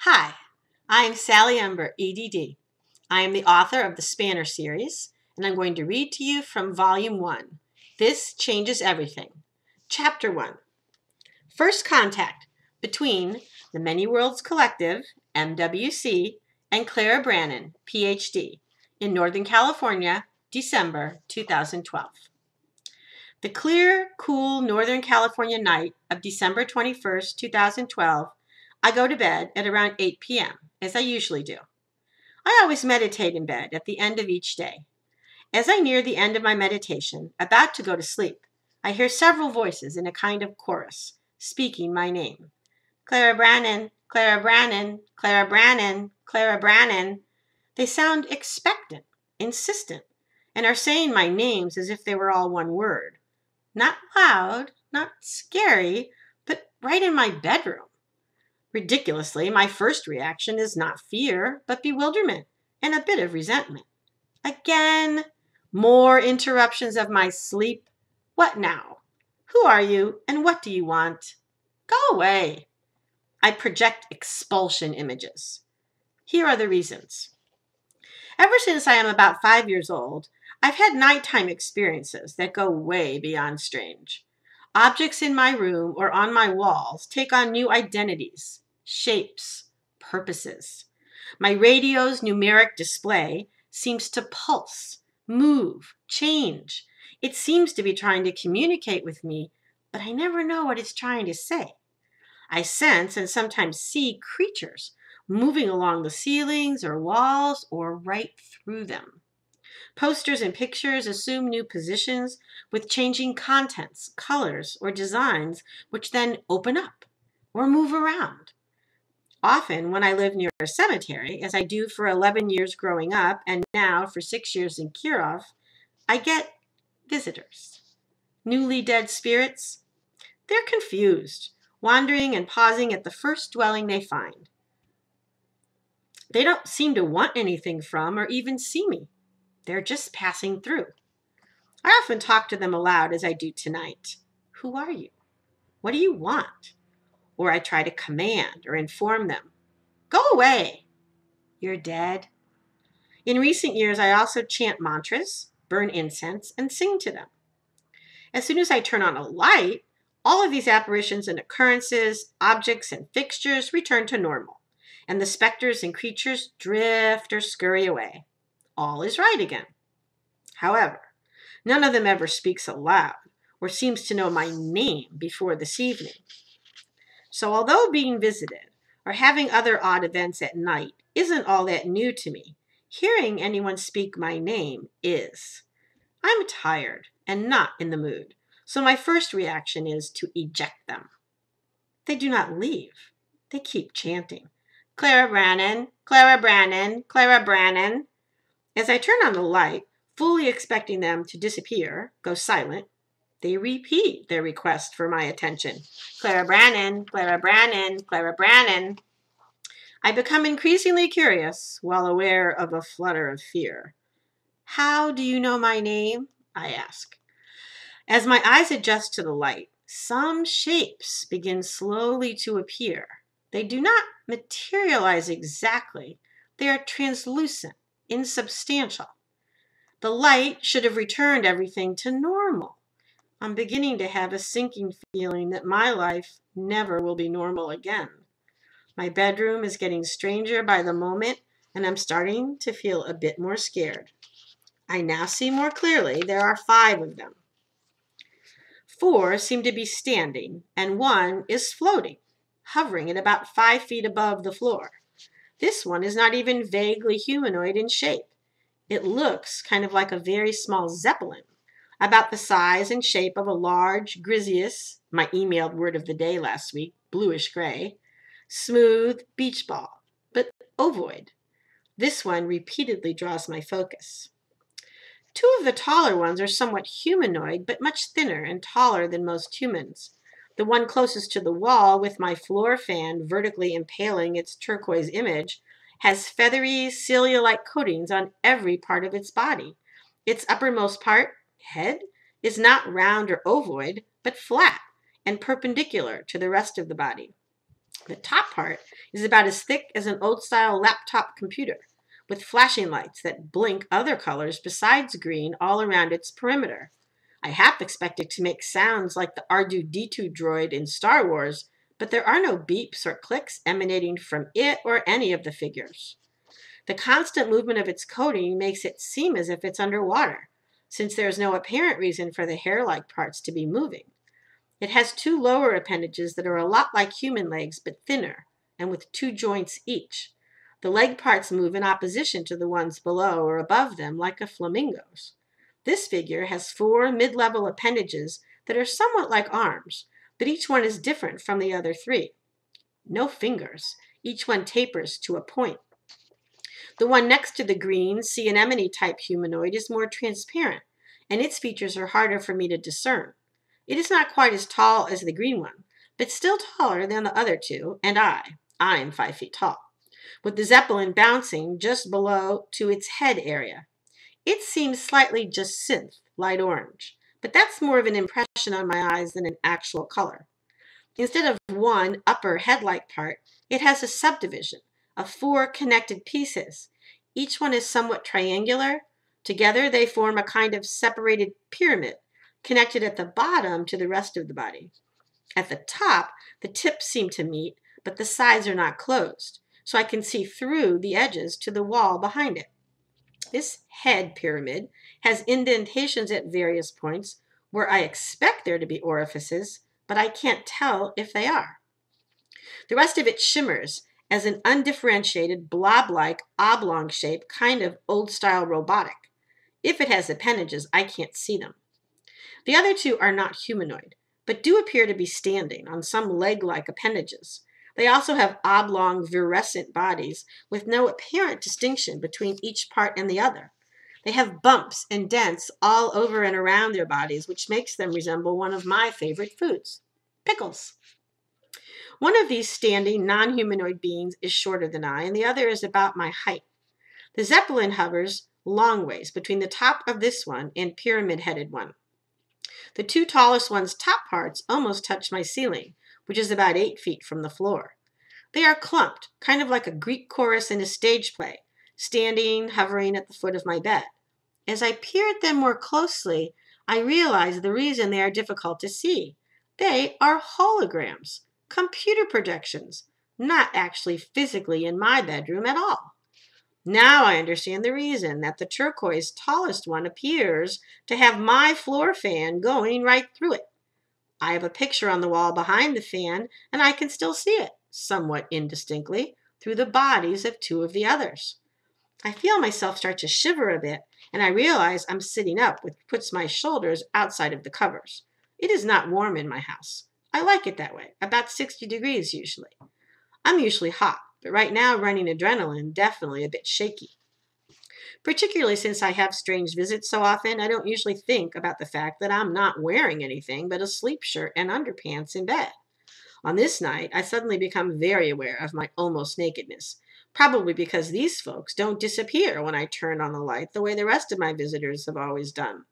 Hi, I'm Sally Ember, Edd. I am the author of the Spanner series, and I'm going to read to you from Volume 1, This Changes Everything. Chapter 1, First Contact between the Many Worlds Collective, MWC, and Clara Brannon, PhD, in Northern California, December 2012. The clear, cool Northern California night of December 21st, 2012, I go to bed at around 8 p.m., as I usually do. I always meditate in bed at the end of each day. As I near the end of my meditation, about to go to sleep, I hear several voices in a kind of chorus, speaking my name. Clara Brannon, Clara Brannon, Clara Brannon, Clara Brannon. They sound expectant, insistent, and are saying my names as if they were all one word. Not loud, not scary, but right in my bedroom. Ridiculously, my first reaction is not fear, but bewilderment and a bit of resentment. Again, more interruptions of my sleep. What now? Who are you, and what do you want? Go away. I project expulsion images. Here are the reasons. Ever since I am about 5 years old, I've had nighttime experiences that go way beyond strange. Objects in my room or on my walls take on new identities, shapes, purposes. My radio's numeric display seems to pulse, move, change. It seems to be trying to communicate with me, but I never know what it's trying to say. I sense and sometimes see creatures moving along the ceilings or walls or right through them. Posters and pictures assume new positions with changing contents, colors, or designs, which then open up or move around. Often, when I live near a cemetery, as I do for 11 years growing up and now for 6 years in Kirov, I get visitors. Newly dead spirits. They're confused, wandering and pausing at the first dwelling they find. They don't seem to want anything from or even see me. They're just passing through. I often talk to them aloud as I do tonight. Who are you? What do you want? Or I try to command or inform them. Go away. You're dead. In recent years, I also chant mantras, burn incense, and sing to them. As soon as I turn on a light, all of these apparitions and occurrences, objects and fixtures return to normal, and the specters and creatures drift or scurry away. All is right again. However, none of them ever speaks aloud or seems to know my name before this evening. So although being visited or having other odd events at night isn't all that new to me, hearing anyone speak my name is. I'm tired and not in the mood, so my first reaction is to eject them. They do not leave. They keep chanting, Clara Brannon, Clara Brannon, Clara Brannon. As I turn on the light, fully expecting them to disappear, go silent, they repeat their request for my attention. Clara Brannon, Clara Brannon, Clara Brannon. I become increasingly curious while aware of a flutter of fear. How do you know my name? I ask. As my eyes adjust to the light, some shapes begin slowly to appear. They do not materialize exactly. They are translucent, insubstantial. The light should have returned everything to normal. I'm beginning to have a sinking feeling that my life never will be normal again. My bedroom is getting stranger by the moment, and I'm starting to feel a bit more scared. I now see more clearly there are 5 of them. 4 seem to be standing, and 1 is floating, hovering at about 5 feet above the floor. This one is not even vaguely humanoid in shape. It looks kind of like a very small zeppelin, about the size and shape of a large, griseous, my emailed word of the day last week, bluish gray, smooth beach ball, but ovoid. This one repeatedly draws my focus. 2 of the taller ones are somewhat humanoid, but much thinner and taller than most humans. The one closest to the wall, with my floor fan vertically impaling its turquoise image, has feathery, cilia-like coatings on every part of its body. Its uppermost part, head, is not round or ovoid, but flat and perpendicular to the rest of the body. The top part is about as thick as an old-style laptop computer, with flashing lights that blink other colors besides green all around its perimeter. I half expected to make sounds like the R2-D2 droid in Star Wars, but there are no beeps or clicks emanating from it or any of the figures. The constant movement of its coating makes it seem as if it's underwater, since there is no apparent reason for the hair-like parts to be moving. It has two lower appendages that are a lot like human legs, but thinner, and with two joints each. The leg parts move in opposition to the ones below or above them, like a flamingo's. This figure has 4 mid-level appendages that are somewhat like arms, but each one is different from the other 3. No fingers. Each one tapers to a point. The one next to the green, sea anemone-type humanoid is more transparent, and its features are harder for me to discern. It is not quite as tall as the green one, but still taller than the other 2, and I'm 5 feet tall, with the Zeppelin bouncing just below to its head area. It seems slightly just synth, light orange, but that's more of an impression on my eyes than an actual color. Instead of one upper head-like part, it has a subdivision of 4 connected pieces. Each one is somewhat triangular. Together they form a kind of separated pyramid, connected at the bottom to the rest of the body. At the top, the tips seem to meet, but the sides are not closed, so I can see through the edges to the wall behind it. This head pyramid has indentations at various points where I expect there to be orifices, but I can't tell if they are. The rest of it shimmers as an undifferentiated blob-like oblong shape, kind of old-style robotic. If it has appendages, I can't see them. The other 2 are not humanoid, but do appear to be standing on some leg-like appendages. They also have oblong, virescent bodies with no apparent distinction between each part and the other. They have bumps and dents all over and around their bodies, which makes them resemble one of my favorite foods, pickles. One of these standing, non-humanoid beings is shorter than I, and the other is about my height. The Zeppelin hovers long ways between the top of this one and pyramid-headed one. The 2 tallest one's top parts almost touch my ceiling, which is about 8 feet from the floor. They are clumped, kind of like a Greek chorus in a stage play, standing, hovering at the foot of my bed. As I peer at them more closely, I realize the reason they are difficult to see. They are holograms, computer projections, not actually physically in my bedroom at all. Now I understand the reason that the turquoise tallest one appears to have my floor fan going right through it. I have a picture on the wall behind the fan, and I can still see it, somewhat indistinctly, through the bodies of 2 of the others. I feel myself start to shiver a bit, and I realize I'm sitting up, which puts my shoulders outside of the covers. It is not warm in my house. I like it that way, about 60 degrees usually. I'm usually hot, but right now running adrenaline, definitely a bit shaky. Particularly since I have strange visits so often, I don't usually think about the fact that I'm not wearing anything but a sleep shirt and underpants in bed. On this night, I suddenly become very aware of my almost nakedness, probably because these folks don't disappear when I turn on the light the way the rest of my visitors have always done.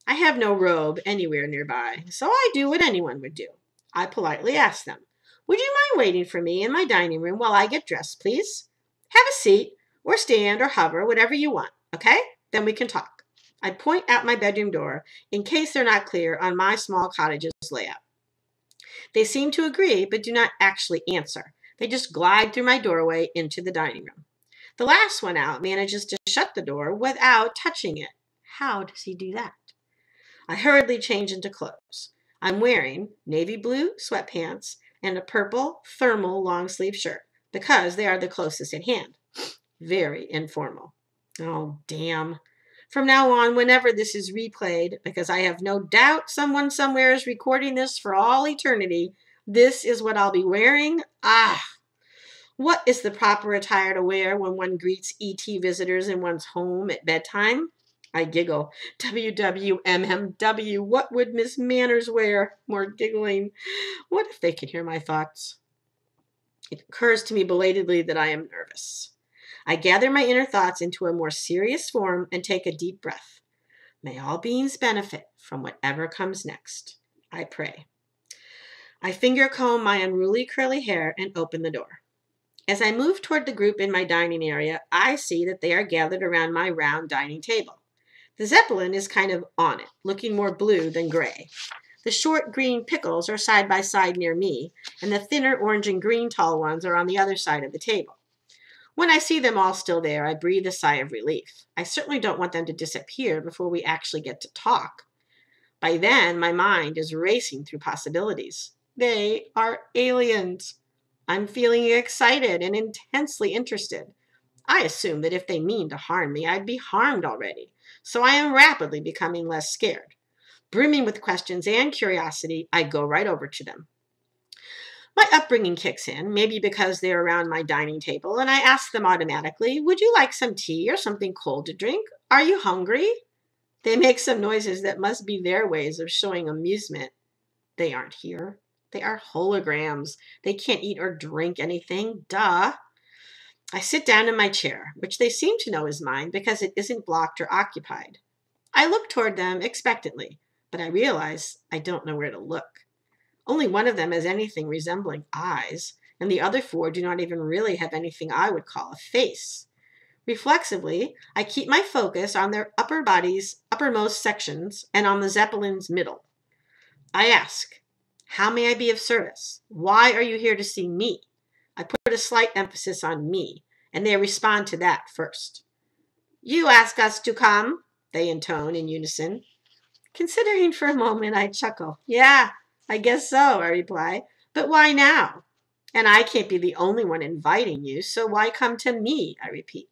I have no robe anywhere nearby, so I do what anyone would do. I politely ask them, "Would you mind waiting for me in my dining room while I get dressed, please? Have a seat, or stand, or hover, whatever you want, okay? Then we can talk." I point out my bedroom door in case they're not clear on my small cottage's layout. They seem to agree, but do not actually answer. They just glide through my doorway into the dining room. The last one out manages to shut the door without touching it. How does he do that? I hurriedly change into clothes. I'm wearing navy blue sweatpants and a purple thermal long-sleeve shirt because they are the closest at hand. Very informal. Oh, damn. From now on, whenever this is replayed, because I have no doubt someone somewhere is recording this for all eternity, this is what I'll be wearing. What is the proper attire to wear when one greets ET visitors in one's home at bedtime? I giggle. WWMMW, what would Miss Manners wear? More giggling. What if they could hear my thoughts? It occurs to me belatedly that I am nervous. I gather my inner thoughts into a more serious form and take a deep breath. May all beings benefit from whatever comes next. I pray. I finger comb my unruly curly hair and open the door. As I move toward the group in my dining area, I see that they are gathered around my round dining table. The Zeppelin is kind of on it, looking more blue than gray. The short green pickles are side by side near me, and the thinner orange and green tall ones are on the other side of the table. When I see them all still there, I breathe a sigh of relief. I certainly don't want them to disappear before we actually get to talk. By then, my mind is racing through possibilities. They are aliens. I'm feeling excited and intensely interested. I assume that if they mean to harm me, I'd be harmed already, so I am rapidly becoming less scared. Brimming with questions and curiosity, I go right over to them. My upbringing kicks in, maybe because they're around my dining table, and I ask them automatically, would you like some tea or something cold to drink? Are you hungry? They make some noises that must be their ways of showing amusement. They aren't here. They are holograms. They can't eat or drink anything. Duh. I sit down in my chair, which they seem to know is mine because it isn't blocked or occupied. I look toward them expectantly, but I realize I don't know where to look. Only one of them has anything resembling eyes, and the other four do not even really have anything I would call a face. Reflexively, I keep my focus on their upper body's uppermost sections and on the Zeppelin's middle. I ask, how may I be of service? Why are you here to see me? I put a slight emphasis on me, and they respond to that first. You ask us to come, they intone in unison. Considering for a moment, I chuckle. Yeah, I guess so, I reply. But why now? And I can't be the only one inviting you, so why come to me, I repeat.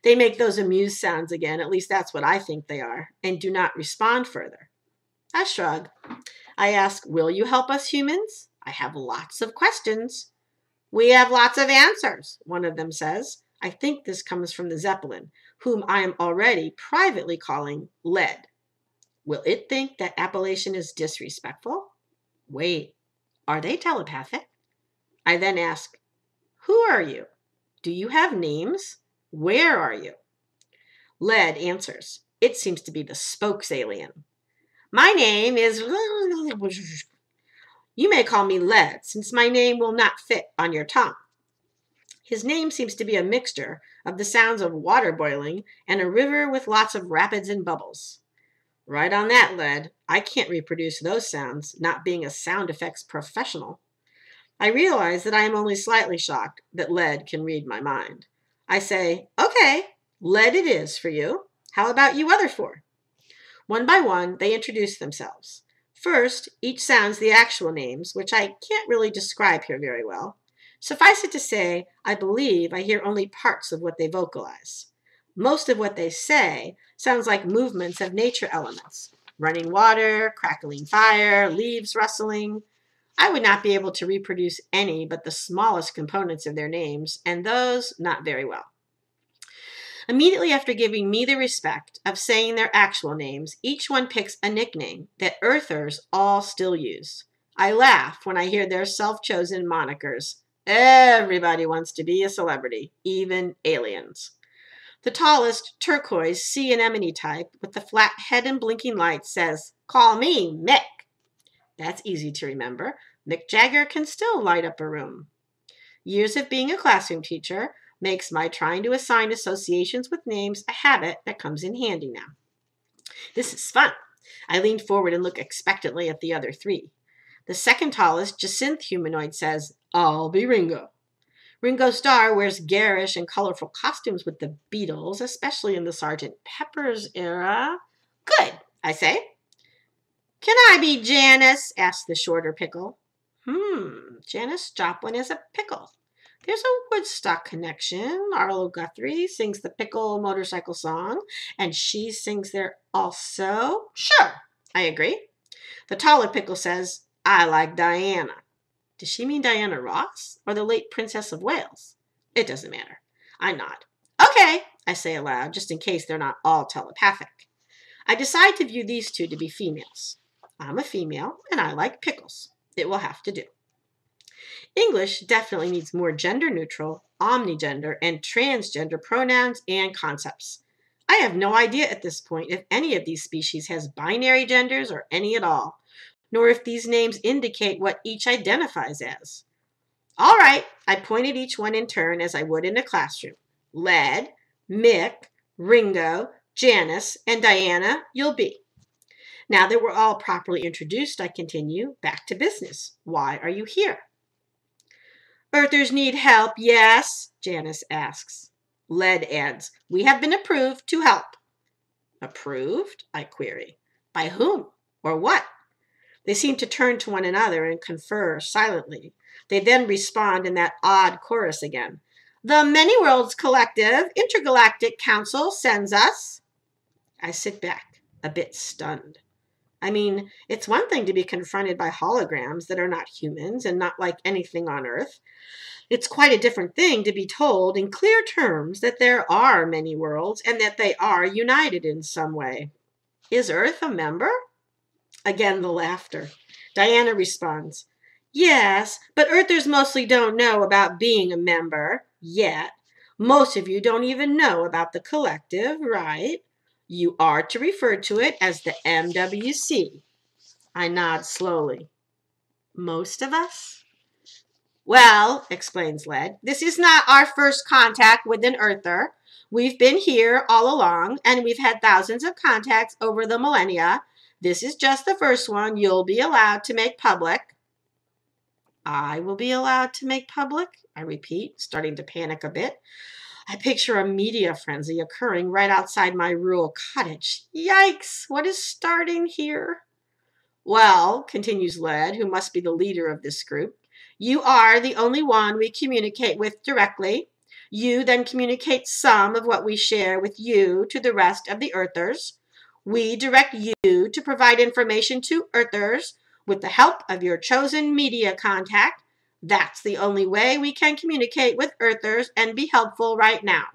They make those amused sounds again, at least that's what I think they are, and do not respond further. I shrug. I ask, will you help us humans? I have lots of questions. We have lots of answers, one of them says. I think this comes from the Zeppelin, whom I am already privately calling Ed.D. Will it think that appellation is disrespectful? Wait, are they telepathic? I then ask, who are you? Do you have names? Where are you? Ed.D. answers. It seems to be the spokes alien. My name is... You may call me Ed.D, since my name will not fit on your tongue. His name seems to be a mixture of the sounds of water boiling and a river with lots of rapids and bubbles. Right on that, Ed.D. I can't reproduce those sounds, not being a sound effects professional. I realize that I am only slightly shocked that Ed.D can read my mind. I say, okay, Ed.D it is for you. How about you other four? One by one, they introduce themselves. First, each sounds the actual names, which I can't really describe here very well. Suffice it to say, I believe I hear only parts of what they vocalize. Most of what they say sounds like movements of nature elements. Running water, crackling fire, leaves rustling. I would not be able to reproduce any but the smallest components of their names, and those not very well. Immediately after giving me the respect of saying their actual names, each one picks a nickname that Earthers all still use. I laugh when I hear their self-chosen monikers. Everybody wants to be a celebrity, even aliens. The tallest, turquoise, sea anemone type with the flat head and blinking lights says, call me Mick. That's easy to remember. Mick Jagger can still light up a room. Years of being a classroom teacher makes my trying to assign associations with names a habit that comes in handy now. This is fun. I lean forward and look expectantly at the other three. The second tallest, Jacinthe humanoid says, I'll be Ringo. Ringo Starr wears garish and colorful costumes with the Beatles, especially in the Sgt. Pepper's era. Good, I say. Can I be Janis? Asks the shorter pickle. Janis Joplin is a pickle. There's a Woodstock connection. Arlo Guthrie sings the pickle motorcycle song, and she sings there also. Sure, I agree. The taller pickle says, I like Diana. Does she mean Diana Ross or the late Princess of Wales? It doesn't matter. I nod. Okay, I say aloud, just in case they're not all telepathic. I decide to view these two to be females. I'm a female, and I like pickles. It will have to do. English definitely needs more gender-neutral, omnigender, and transgender pronouns and concepts. I have no idea at this point if any of these species has binary genders or any at all. nor if these names indicate what each identifies as. All right, I pointed each one in turn as I would in a classroom. Led, Mick, Ringo, Janice, and Diana, you'll be. Now that we're all properly introduced, I continue, back to business. Why are you here? Earthers need help, yes, Janice asks. Led adds, we have been approved to help. Approved? I query. By whom? Or what? They seem to turn to one another and confer silently. They then respond in that odd chorus again. The Many Worlds Collective Intergalactic Council sends us. I sit back, a bit stunned. I mean, it's one thing to be confronted by holograms that are not humans and not like anything on Earth. It's quite a different thing to be told in clear terms that there are many worlds and that they are united in some way. Is Earth a member? Again, the laughter. Diana responds, yes, but Earthers mostly don't know about being a member yet. Most of you don't even know about the collective, right? You are to refer to it as the MWC. I nod slowly. Most of us? Well, explains Led, this is not our first contact with an Earther. We've been here all along, and we've had thousands of contacts over the millennia. This is just the first one you'll be allowed to make public. I will be allowed to make public? I repeat, starting to panic a bit. I picture a media frenzy occurring right outside my rural cottage. Yikes, what is starting here? Well, continues Led, who must be the leader of this group, you are the only one we communicate with directly. You then communicate some of what we share with you to the rest of the Earthers. We direct you to provide information to Earthers with the help of your chosen media contact. That's the only way we can communicate with Earthers and be helpful right now.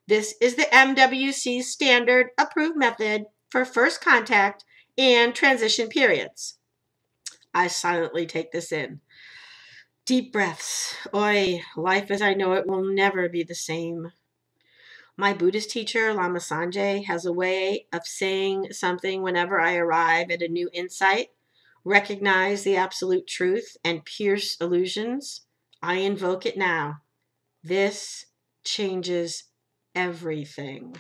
This is the MWC standard approved method for first contact and transition periods. I silently take this in. Deep breaths. Oi, life as I know it will never be the same. My Buddhist teacher, Lama Sanjay, has a way of saying something whenever I arrive at a new insight, recognize the absolute truth, and pierce illusions. I invoke it now. This changes everything.